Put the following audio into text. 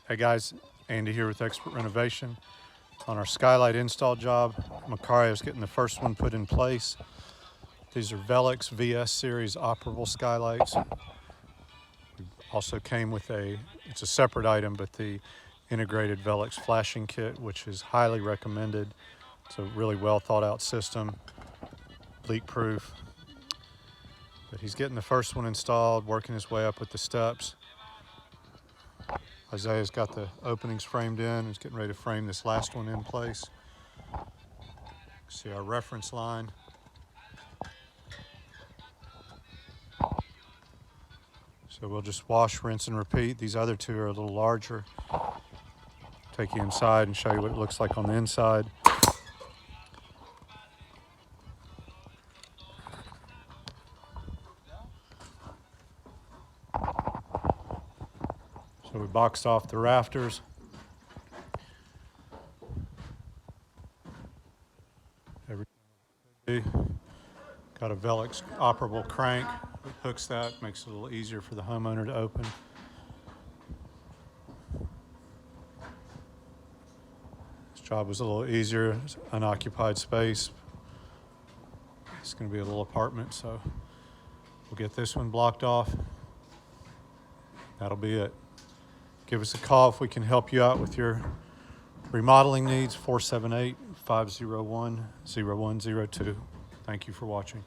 Hey guys, Andy here with Expert Renovation. On our skylight install job, Macario's getting the first one put in place. These are Velux VS series operable skylights. Also came with it's a separate item, but the integrated Velux flashing kit, which is highly recommended. It's a really well thought out system, leak proof. But he's getting the first one installed, working his way up with the steps. Isaiah's got the openings framed in. He's getting ready to frame this last one in place. See our reference line. So we'll just wash, rinse, and repeat. These other two are a little larger. Take you inside and show you what it looks like on the inside. So we boxed off the rafters. Got a Velux operable crank that hooks that, makes it a little easier for the homeowner to open. This job was a little easier, it's unoccupied space. It's going to be a little apartment, so we'll get this one blocked off. That'll be it. Give us a call if we can help you out with your remodeling needs, 478-501-0102. Thank you for watching.